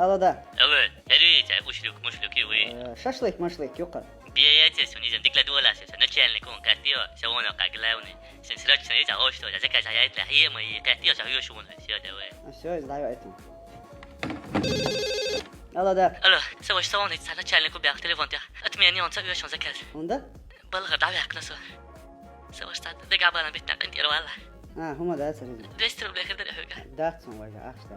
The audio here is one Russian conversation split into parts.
Алло, да. Алло, Ритя, мушлюк, и вы. Шашлык, машлык, юка. Биятесь, у них декладуалась, начальник он катил, сегодня как главный. Сенсрачно эти что, заказ я это хема и катил, я шумно, все давай. Все, сдаю это. Алло, да. Алло, сегодня начальник убил телефон, отменил он согрешен заказ. Он да? Балга давяк на со. Сегодня дегабана битна бентир вала. هم ده سريع. 200 рублей خدر هوجا. ده تصون ورجع أخشى.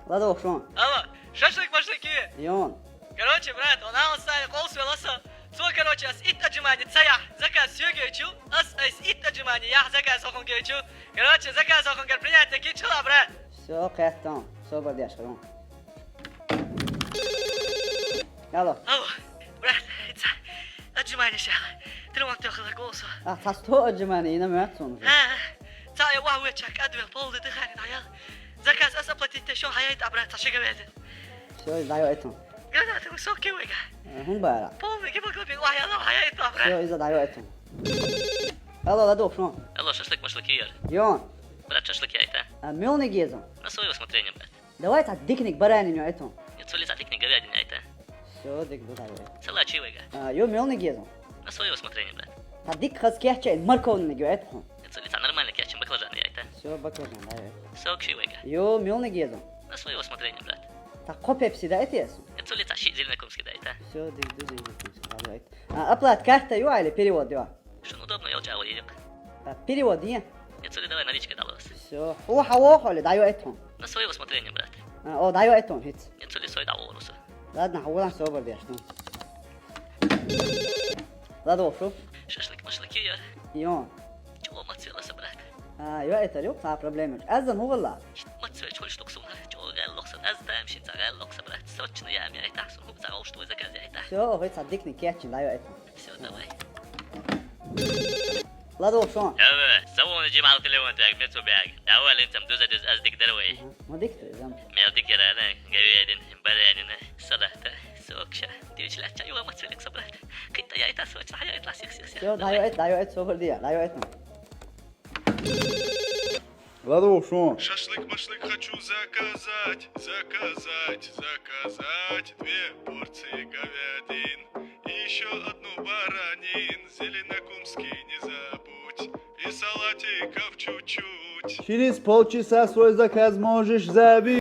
لا ده وشون. Алло, шашлык машлыки. يون. Короче, брат, он оставил кол свелоса. Свой, короче, ас ит отжимание цая. Заказ сёгечу. Ас ит отжимание. Я заказ охун гечу. Короче, заказ охун гер принять таки чела, брат. Все قطعم. سو بدي أشكرهم. يلا. Алло, брат, это отжимание ша. Ты он тёхла голоса. تستو الجماني هنا ما تصون. цая واه чак адвел пол ده خاني دايل. заказ ас оплатить شو حياة брат, شو جبت. شو دايو إتهم. قلنا تقول سو كي وجا. هم بقى. بول جيب قلبي واه يلا حياة برات. شو إذا دايو إتهم. يلا لا دوب شون. Алло, шашлык машлыки. يون. Брат, шашлык я это. مليون جيزم. На свое усмотрение, брат. давай تعديكنك براني نوع إتهم. Я цели за тикни говядина это. شو ديك دو دايو إتهم. Цела чивега. يو مليون جيزم. На свое усмотрение, брат. تعديك خلاص كيحكي المركون نجوا إتهم. Я цели за нормально кячем баклажан я это. شو بكرجان دايو. Сок чивега. يو مليون جيزم. На свое усмотрение, брат. تقو بيبسي ده إتيسو. Я цели за щит зеленокумский да это. Все, дик, дик. Оплат карта ЮА или перевод ЮА? Что удобно, я учал едем. Перевод не? Я цели давай наличкой далось. Все. هو اللي دايو إتهم. На свое усмотрение, брат. أو دايو إتهم هيت. Я цели свой дал урусу. لا حولنا سوبر دي عشان. لا ده شوف. Шашлык машлыки я. يون. Чего мацелоса, брат. يو إتاليو صار проблемы. أذن هو والله. Мацель чего что ксуна. Чего гал локса. أزدام شيء زغال لوكسا, брат. Сочно я меня это حسن هو زغال что زغال я это. все, هيت صدقني كياتش دايو إتهم. Все, давай. لا ده شلون؟ يابا سووا نجيب على التليفون تاعك ميتو باعك. أول أنت مدوز أدوز أزدك دروي. ما دكتور زم. ميردك يرانا جويدين براننا صلاة سوكشا ديوش لا تشايوا ما تسويك صبرت. كنت يا إتا سوتش حياة يطلع سيخ. все, دايو إت سوبر دي دايو إتهم. لا ده شلون؟ Шашлык-машлык хочу заказать. 2 порции говядин. И еще одну баранин. Зеленокумский не забудь. И салатиков чуть-чуть. Через полчаса свой заказ можешь забить.